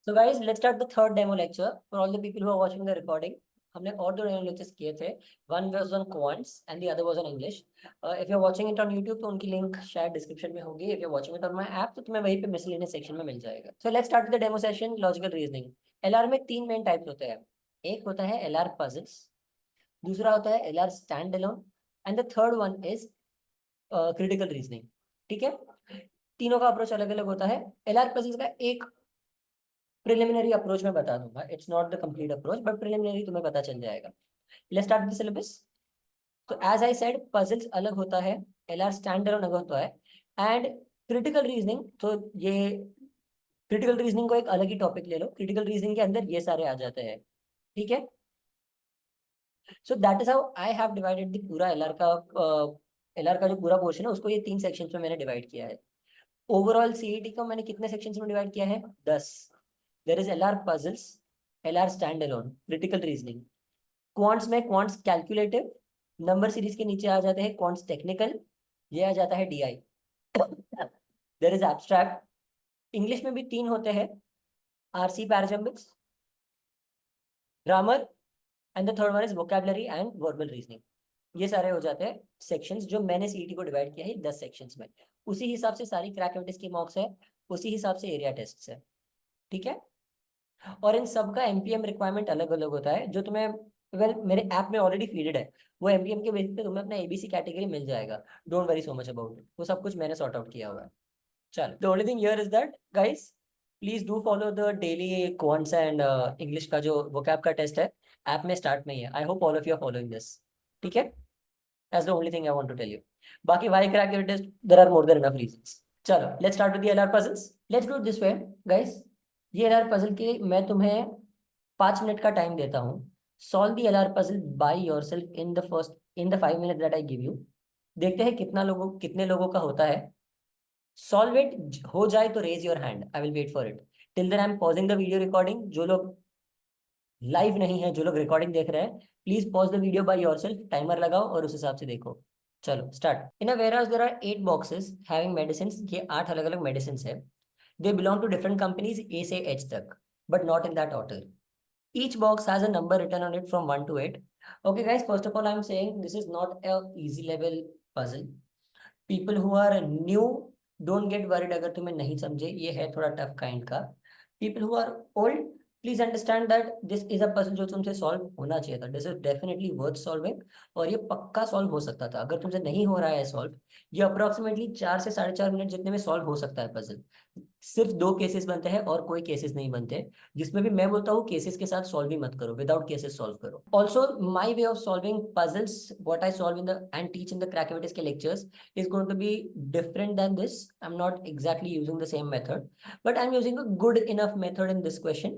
So guys, let's start the third demo lecture for all the people who are watching the recording. हमने और दो demo lectures किए थे. One was on quants and the other was on English. If you're watching it on YouTube तो उनकी link शायद description में होगी. If you're watching it on my app तो तुम्हें वहीं पे miscellaneous section में मिल जाएगा. So let's start with the demo session. Logical reasoning. LR में तीन main types होते हैं. एक होता है LR puzzles, दूसरा होता है LR standalone, and the third one is critical reasoning. ठीक है, तीनों का अप्रोच अलग अलग होता है. LR puzzles का एक प्रिलिमिनरी अप्रोच में बता दूंगा. It's not the complete approach but preliminary तुम्हें पता चल जाएगा. Let's start with the syllabus. तो एज आई सेड पजल्स अलग होता है, एलआर स्टैंडअलोन अलग होता है, एंड क्रिटिकल रीजनिंग. तो ये क्रिटिकल रीजनिंग को एक अलग ही टॉपिक ले लो. क्रिटिकल रीजनिंग के अंदर ये सारे आ जाते हैं. ठीक है, so that is how I have divided the पूरा एलआर का जो पूरा पोर्शन है उसको ये तीन सेक्शंस में मैंने डिवाइड किया है. ओवरऑल सीईटी को मैंने कितने सेक्शंस में डिवाइड किया है? 10. There is LR puzzles, LR standalone, critical reasoning. Quants में quants calculative, नंबर सीरीज के नीचे आ जाते हैं quants technical, ये आ जाता है DI. There is abstract. English में भी तीन होते हैं, RC parajumbles, grammar, and the third one is vocabulary and verbal reasoning. ये सारे हो जाते हैं सेक्शंस जो मैंने सीईटी को डिवाइड किया है 10 सेक्शंस में. उसी हिसाब से सारी क्रैक एक्टिविटीज की मॉक्स है, उसी हिसाब से एरिया टेस्ट है. ठीक है, और इन सब का एमपीएम रिक्वायरमेंट अलग अलग होता है जो तुम्हें मेरे ऐप में ऑलरेडी फीडेड है. वो एमपीएम के बेसिस पे तुम्हें अपना एबीसी कैटेगरी मिल जाएगा. Don't worry so much about it, वो सब कुछ मैंने सॉर्ट आउट किया हुआ है. चलो, the only thing here is that guys, please do follow the daily quants and English का जो वोकैब का टेस्ट है ऐप में स्टार्ट में ही है. I hope all of you are following this. ठीक है, that's the only thing I want to tell you. बाकी why crack your test, there are more than enough reasons. चलो let's start with the LR puzzles. Let's do this way guys. ये LR puzzle के मैं तुम्हें 5 minute का time देता हूँ. Solve the LR puzzle by yourself in the 5 minute that I give you. देखते हैं कितने लोगों का होता है. सॉल्व इट हो जाए तो raise your hand, I will wait for it. Till then I am pausing the video recording. जो लोग लाइव नहीं है, जो लोग रिकॉर्डिंग देख रहे हैं, please pause the video by yourself. Timer लगाओ और उस हिसाब से देखो. चलो start. In a warehouse there are 8 boxes having medicines. ये 8 अलग अलग मेडिसिन है. They belong to different companies A से एच तक, but not in that order. Each box has a number written on it from 1 to 8. Okay guys, first of all I'm saying this is not a easy level puzzle. People who are new, don't get worried अगर तुम्हें नहीं समझे. ये है थोड़ा tough kind का. People who are old, please understand that this is a puzzle जो तुमसे सॉल्व होना चाहिए था. This is definitely worth solving. और ये पक्का सॉल्व हो सकता था. अगर तुमसे नहीं हो रहा है सॉल्व, ये अप्रोक्सीमेटली 4 से 4.5 मिनट जितने में सॉल्व हो सकता है पजल. सिर्फ 2 केसेस बनते हैं और कोई केसेस नहीं बनते, जिसमें भी मैं बोलता हूँ केसेस के साथ सॉल्व ही मत करो, विदाउट केसेस सॉल्व करो. Also my way of solving puzzles, what I solve in the end teach in the crack activities के lectures is going to be different than this. I'm not exactly using the same method, but I'm using a good enough method in this question.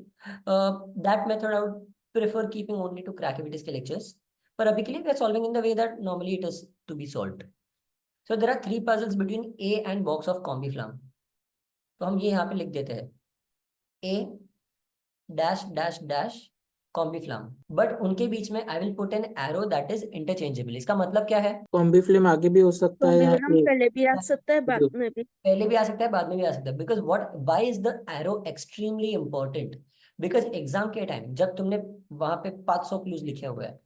That method I would prefer keeping only to crack activities के lectures. पर अभी के लिए we are solving in the way that normally it is to be solved. So there are 3 puzzles between A and box of combiflam. तो हम ये यहाँ पे लिख देते हैं A dash dash dash Combiflam, but उनके बीच में I will put an arrow that is interchangeable. इसका मतलब क्या है? कॉम्बीफ्लेम आगे भी हो सकता है या पहले भी आ सकता है, बाद में भी. पहले भी आ सकता है, बाद में भी आ सकता है. Because what why is the arrow extremely important? Because exam के टाइम जब तुमने वहां पे 500 क्लूज लिखे हुए हैं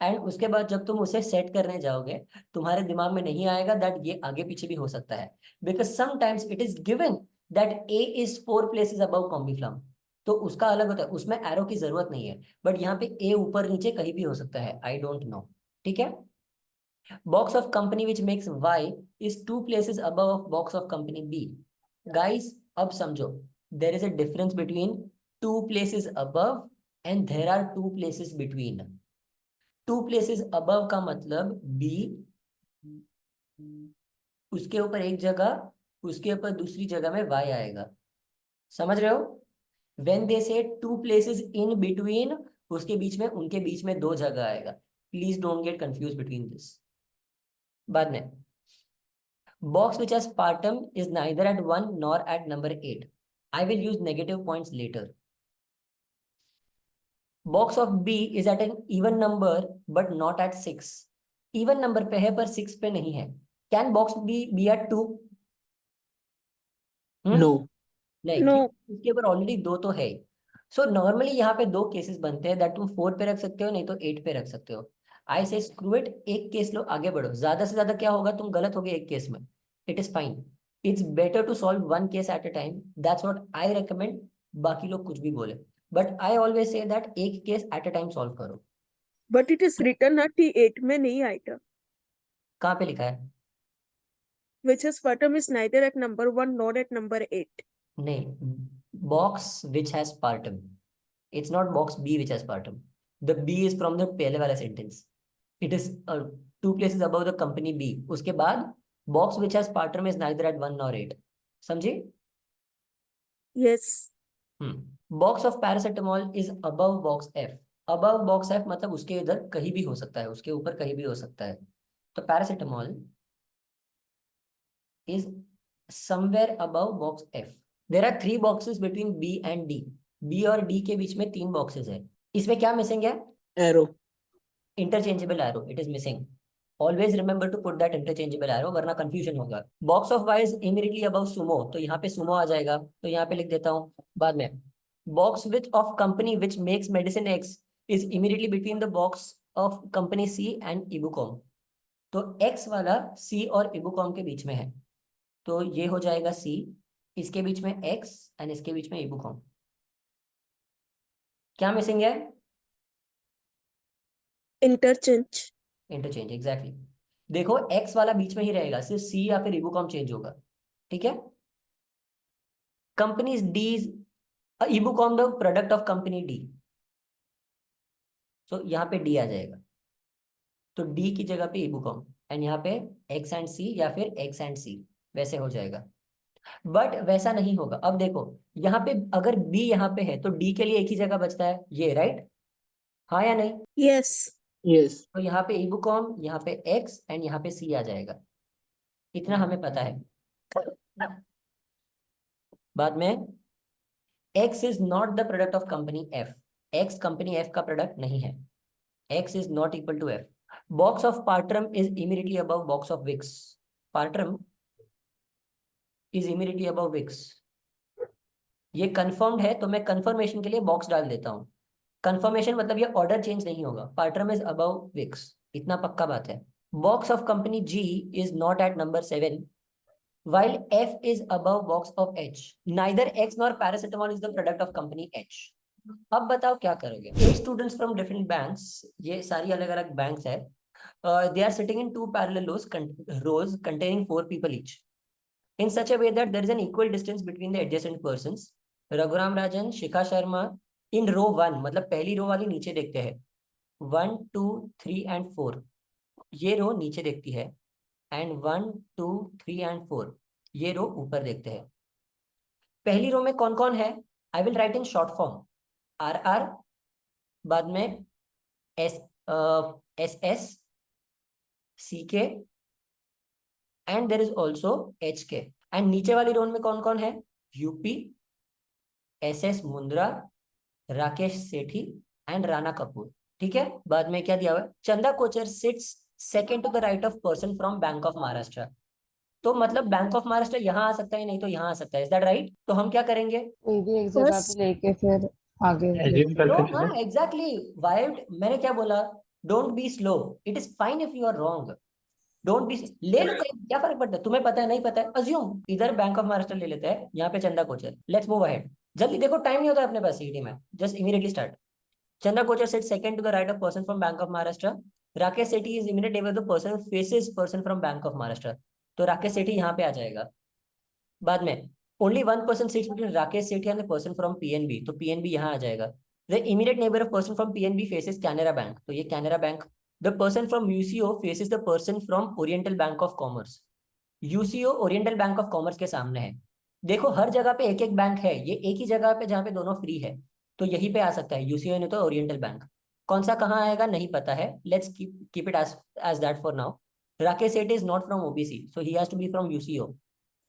एंड उसके बाद जब तुम उसे सेट करने जाओगे, तुम्हारे दिमाग में नहीं आएगा दैट ये आगे पीछे भी हो सकता है. Because sometimes it is given that A is 4 places above Combiflam. तो उसका अलग होता है, उसमें एरो की जरूरत नहीं है. बट यहाँ पे ए ऊपर नीचे कहीं भी हो सकता है, आई डोंट नो. ठीक है, box of company which makes y is 2 places above of box of company b. Guys, अब समझो, there is a difference between 2 places above and there are 2 places between. 2 places above का मतलब b, उसके ऊपर एक जगह, उसके ऊपर दूसरी जगह में y आएगा. समझ रहे हो? when they say 2 places in between, उसके बीच में, उनके बीच में 2 जगह आएगा. Please don't get confused between this. बाद में box which has partum is neither at 1 nor at number 8. I will use negative points later. Box of B is at an even number but not at 6. Even number पे है पर 6 पे नहीं है. Can box B be at 2? No. नहीं, No. उसके ऊपर already 2 तो है। सो नॉर्मली यहाँ पे 2 केसेस बनते हैं, दैट तुम 4 पे रख सकते हो, नहीं तो 8 पे रख सकते हो। आई से स्क्रू इट, एक केस लो, आगे बढ़ो। ज्यादा से ज्यादा क्या होगा, तुम गलत हो गए एक केस में, it is fine. It's better to solve 1 case at a time, that's what I recommend. बाकी लोग कुछ भी बोले, but I always say that एक case at a time solve करो। But it is written ना कि 8 में नहीं आएगा. कहाँ पे लिखा है? Which is sputum is neither at number 1 nor at number 8. नहीं, box which has partum, it's not box B which has partum. The B is from the पहले वाला sentence, it is 2 places above the company B, उसके बाद box which has partum is neither at 1 nor 8। समझे? Yes. Box of paracetamol is above box F. Above box F मतलब उसके इधर कहीं भी हो सकता है, उसके ऊपर कहीं भी हो सकता है। तो paracetamol is somewhere above box F. There are 3 boxes between B and D. B और D के बीच में 3 boxes है। इसमें क्या मिसिंग है? Arrow. Interchangeable arrow. It is missing. Always remember to put that interchangeable arrow, वरना confusion होगा। Box of Y is immediately above sumo, तो यहाँ पे sumo आ जाएगा, तो यहाँ पे लिख देता हूँ बाद में। Box with of company which makes medicine X is immediately between the box of company C and Ibucom. तो X वाला C और Ibucom के बीच में है, तो ये हो जाएगा C, इसके बीच में X एंड इसके बीच में इबुकॉम। क्या मिसिंग है? Interchange. Interchange, exactly. देखो X वाला बीच में ही रहेगा, सिर्फ C या फिर इबुकॉम चेंज होगा। ठीक है। Company D, E becomes the product of company D, so यहाँ पे डी आ जाएगा, तो डी की जगह पे इबुकॉम, एंड यहाँ पे X एंड C या फिर X एंड C, वैसे हो जाएगा। बट वैसा नहीं होगा। अब देखो यहाँ पे अगर B यहाँ पे है तो D के लिए एक ही जगह बचता है, ये राइट, हाँ या नहीं? Yes. यस। तो यहाँ पे इबुकॉम, यहाँ पे X एंड यहाँ पे C आ जाएगा, इतना हमें पता है। बाद में X is not the product of company F, X company F का प्रोडक्ट नहीं है, X is not equal to F। Box of Partrum is immediately above box of Vicks, Partrum is immediately above Vicks. ये confirmed है, तो मैं confirmation के लिए box डाल देता हूँ। कंफर्मेशन मतलब ये ऑर्डर चेंज नहीं होगा, पार्ट्रम इज अबव विक्स, इतना पक्का बात है। Box of company G is not at number 7 while F is above box of H. Neither X nor paracetamol is the product of company H. अब बताओ क्या करोगे? 8 students from different banks, ये सारी अलग अलग banks है, they are sitting in 2 parallel rows containing 4 people each, in such a way that there is an equal distance between the adjacent persons. Raghuram Rajan, Shikha Sharma in row 1, मतलब पहली रो वाली नीचे देखते हैं, 1 2 3 and 4, ये रो नीचे देखती है, एंड 1 2 3 and 4 ये रो ऊपर देखते हैं। पहली रो में कौन कौन है? I will write in short form, R R, बाद में S S S, C K, and there is also H K. And नीचे वाली रो में कौन कौन है? UP, S S Mundra, Rakesh Sethi and Rana Kapoor. ठीक है। बाद में क्या दिया हुआ है? Chanda Kochhar sits second to the right of person from bank of Maharashtra. तो मतलब बैंक ऑफ महाराष्ट्र यहाँ आ सकता है, नहीं तो यहाँ आ सकता है, इज दैट राइट? तो हम क्या करेंगे? कोई भी एक जगह First. पे लेके फिर आगे Assume तो करके हाँ चलो। एग्जैक्टली, वाइड मैंने क्या बोला? Don't be slow, it is fine if you are wrong, don't be, ले लो कहीं, क्या फर्क पड़ता है? तुम्हें पता है नहीं पता है, अज्यूम। इधर बैंक ऑफ महाराष्ट्र ले लेते हैं, यहाँ पे Chanda Kochhar, let's move ahead. जल्दी देखो, टाइम नहीं होता अपने पास सीटी में, just immediately start. Chanda Kochhar sit second to the right of person from bank of Maharashtra, Rakesh Sethi is immediate neighbour the person faces person from bank of Maharashtra, तो राकेश सेठी यहाँ पे आ जाएगा। बाद में only 1 person sits between Rakesh Sethi and the person from PNB, तो PNB यहाँ आ जाएगा। The immediate neighbour of person from PNB faces Canara bank, तो ये Canara bank. The person from UCO faces the person from oriental bank of commerce, UCO oriental bank of commerce के सामने है। देखो हर जगह पे एक एक बैंक है, ये एक ही जगह पे जहाँ पे दोनों फ्री है, तो यहीं पे आ सकता है, यूसीओ नहीं तो ओरिएंटल बैंक। कौन सा कहाँ आएगा नहीं पता है, let's keep it as that for now. Rakesh Sethi is not from OBC, so he has to be from UCO,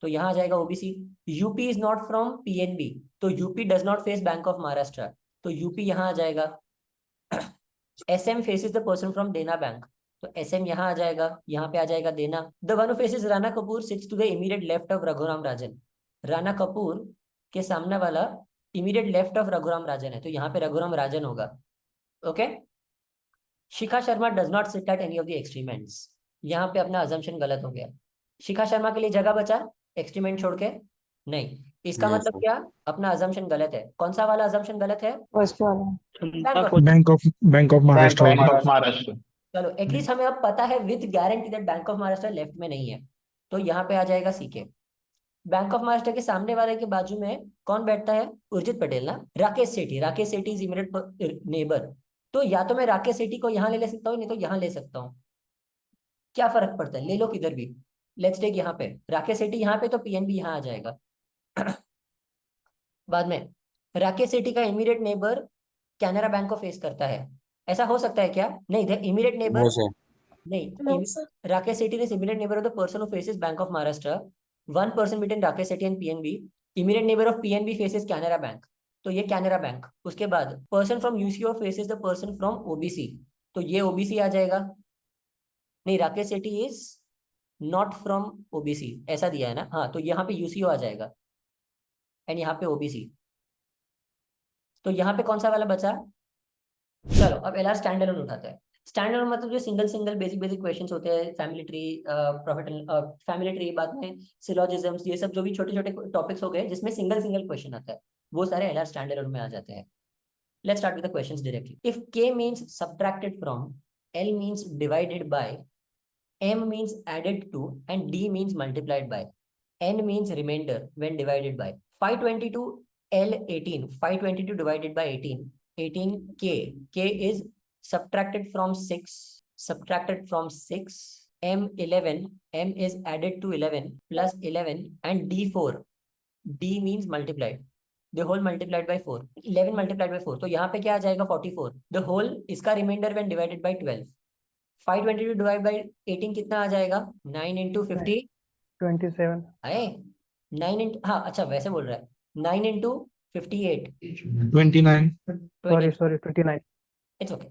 तो यहाँ आ जाएगा OBC. UP is not from PNB, तो UP does not face bank of Maharashtra, तो यूपी यहाँ आ जाएगा। SM faces the person from Dena bank, तो एसएम यहाँ आ जाएगा, यहाँ पे आ जाएगा Dena. The one who faces Rana Kapoor seats to the immediate left of Raghuram Rajan, Rana Kapoor के सामने वाला immediate left of Raghuram Rajan है, तो यहाँ पे रघुराम राजन होगा। Okay, Shikha Sharma does not sit at any of the extreme ends, यहाँ पे अपना अजम्पशन गलत हो गया। शिखा शर्मा के लिए जगह बचा एक्सट्रीम एंड छोड़ के? नहीं। इसका नहीं मतलब सर। क्या? अपना अजम्पशन गलत है। कौन सा वाला अजम्पशन गलत है? फर्स्ट वाला bank of Maharashtra bank of Maharashtra. चलो एटलीस्ट हमें अब पता है with guarantee that bank of Maharashtra left में नहीं है, तो यहाँ पे आ जाएगा सीके। बैंक ऑफ महाराष्ट्र के सामने वाले के बाजू में कौन बैठता है? उर्जित पटेल ना, राकेश सेठी। Rakesh Sethi is immediate neighbour, तो या तो मैं राकेश सेठी को यहाँ ले सकता हूँ, नहीं तो यहाँ ले सकता हूँ। क्या फर्क पड़ता है, ले लो किधर भी। लेट्स टेक यहाँ पे राकेश सेठी, यहाँ पे तो पीएनबी यहाँ आ जाएगा। बाद में राकेश सेठी का इमीडिएट नेबर कैनरा बैंक को फेस करता है, ऐसा हो सकता है क्या? नहीं, the immediate neighbour no sir. नहीं, No, sir. Rakesh Sethi is immediate neighbor of the person who faces Bank of Maharashtra. One person between Rakesh Sethi and PNB. Immediate neighbor of PNB faces Canara Bank. तो ये Canara bank. उसके बाद person from UCO faces the person from OBC, तो ये OBC आ जाएगा। नहीं, Rakesh Sethi is not from OBC, ऐसा दिया है ना। हाँ, तो यहाँ पे यूसीओ आ जाएगा एंड यहाँ पे ओबीसी। तो यहाँ पे कौन सा वाला बचा? चलो अब एलआर स्टैंडअलोन उठाते हैं। स्टैंडअलोन मतलब जो सिंगल सिंगल बेसिक क्वेश्चंस होते हैं, family tree, profit family tree, बाद में सिलोजिज्म्स, ये सब जो भी छोटे छोटे टॉपिक्स हो गए जिसमें सिंगल सिंगल क्वेश्चन आता है, वो सारे एलआर स्टैंडअलोन में आ जाते हैं। Let's start with the questions directly. If k means subtracted from, l means divided by, m means added to, and d means multiplied by, n means remainder when divided by, 522 l 18, 522 divided by 18, 18k, k is subtracted from 6, subtracted from 6, m 11, m is added to 11 plus 11, and d 4, d means multiplied, the whole multiplied by 4, 11 multiplied by 4, तो यहाँ पे क्या आ जाएगा? 44, the whole इसका remainder when divided by 12, 522 divided by 18 कितना आ जाएगा? 9 into 50 27 आए 9 into, हाँ अच्छा वैसे बोल रहा है 9 into 58 29 sorry 29 it's okay.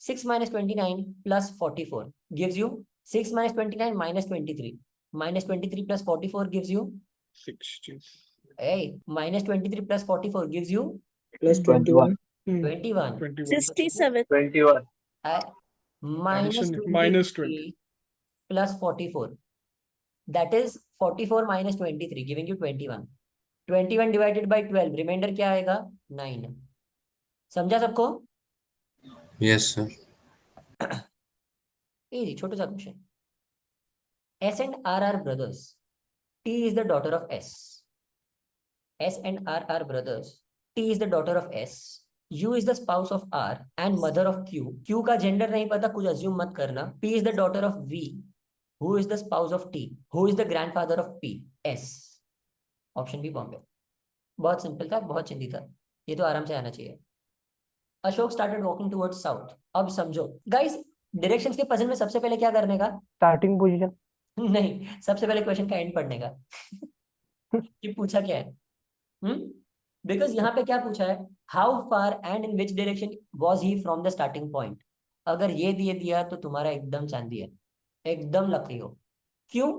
6 minus 29 plus 44 gives you 6 minus 29 minus 23, minus 23 plus 44 gives you 60 minus 23 plus 44 gives you plus 21 21. 57. 21 Minus minus 23 plus 44, that is 44 minus 23 giving you 21. 21 divided by 12, reminder क्या आएगा? 9. समझा सबको? Yes sir. इजी छोटा सा question. S and R are brothers. T is the daughter of S. S and R are brothers. T is the daughter of S. U is the spouse of R and mother of Q. Q का gender नहीं पता, कुछ assume मत करना। P is the daughter of V. Who is the spouse of T? Who is the grandfather of P? S. Option B Bombay. बहुत simple था, बहुत चिंती था, ये तो आराम से आना चाहिए। Ashok started walking towards south. अब समझो गाइस, डायरेक्शंस के पजल में सबसे पहले क्या करने का? starting position नहीं, सबसे पहले क्वेश्चन का एंड पढ़ने का। कि पूछा क्या है? बिकॉज यहाँ पे क्या पूछा है? How far and in which direction was he from the starting point. अगर ये दिए दिया तो तुम्हारा एकदम चांदी है, एकदम लकी हो। क्यों?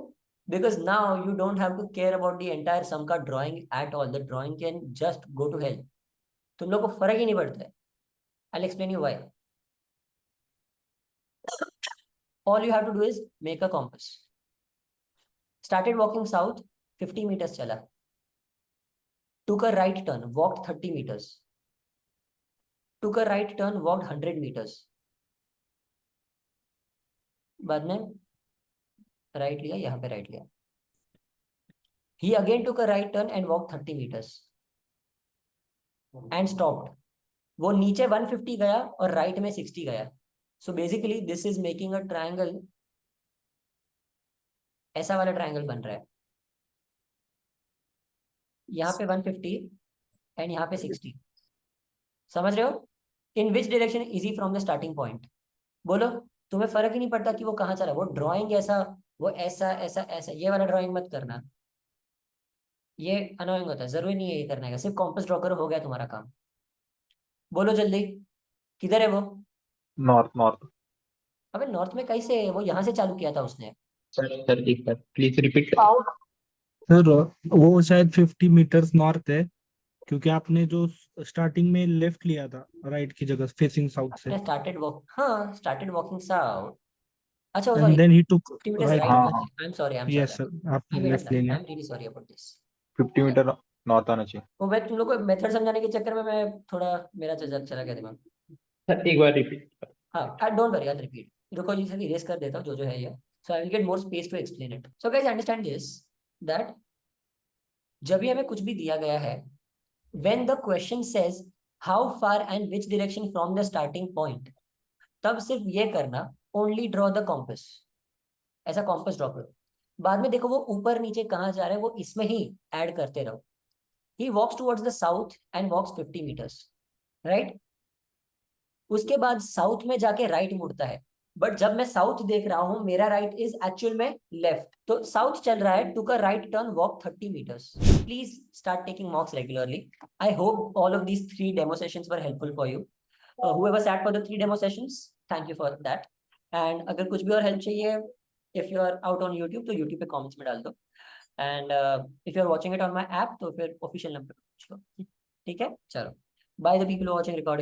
Because now you don't have to care about the entire sum का drawing at all. The drawing can just go to hell, तुम लोग को फर्क ही नहीं पड़ता है। I'll explain you why. All you have to do is make a compass. Started walking south, 50 meters chala. Took a right turn, walked 30 meters. Took a right turn, walked 100 meters. बाद में right लिया, यहाँ पे right लिया. He again took a right turn and walked 30 meters. And stopped. वो नीचे 150 गया और राइट में 60 गया। So basically this is making a triangle, ऐसा वाला ट्रायंगल बन रहा है। यहाँ पे 150 एंड यहाँ पे 60। समझ रहे हो? In which direction is he from the starting point? बोलो, तुम्हें फर्क ही नहीं पड़ता कि वो कहाँ चला। वो ड्रॉइंग ऐसा, वो ऐसा ऐसा ऐसा, ये वाला ड्रॉइंग मत करना, ये अनोइंग होता है। जरूरी नहीं है ये करने का, सिर्फ कॉम्पस ड्रॉ करो, हो गया तुम्हारा काम। बोलो जल्दी, किधर है वो? North north. अबे नॉर्थ में कैसे है वो? यहाँ से चालू किया था उसने। सर एक बार प्लीज रिपीट। सर वो शायद 50 मीटर्स नॉर्थ है, क्योंकि आपने जो स्टार्टिंग में लेफ्ट लिया था राइट की जगह फेसिंग साउथ से, स्टार्टेड वॉकिंग साउथ। अच्छा, and sorry, then he took 50 meters right. right. हाँ Okay, I'm sorry. Yes sir, I आपने made a लेफ्ट ले blunder. लिया। I'm really sorry about this. 50 metre north आना चाहिए। वो मैं तुम लोग को मेथड समझाने के चक्कर में मैं थोड़ा मेरा चला गया दिमाग। सर एक बार रिपीट। हाँ, don't worry, I will repeat. रुको, ये सभी इरेज कर देता हूँ जो है ये, so I will get more space to explain it. So guys understand this, that जब भी हमें कुछ भी दिया गया है, when the question says how far and which direction from the starting point, तब सिर्फ ये करना, ओनली ड्रॉ द कॉम्पस, ऐसा कॉम्पस ड्रॉ करो। बाद में देखो वो ऊपर नीचे कहाँ जा रहा है, वो इसमें ही ऐड करते रहो। He walks towards the south and walks 50 meters, right? उसके बाद साउथ में जाके राइट मुड़ता है, बट जब मैं साउथ देख रहा हूं, मेरा राइट इज एक्चुअल में लेफ्ट, तो साउथ चल रहा है, took a right turn, walk 30 meters. Please start taking mocks regularly. I hope all of these 3 demo sessions were helpful for you. Whoever sat for the 3 demo sessions, thank you for that. And अगर कुछ भी और help चाहिए, if you are out on YouTube, तो YouTube पे comments में डाल दो, and if you are watching it on my app, तो फिर ऑफिशियल नंबर पे पूछ लो, ठीक है? चलो, by the people watching recording.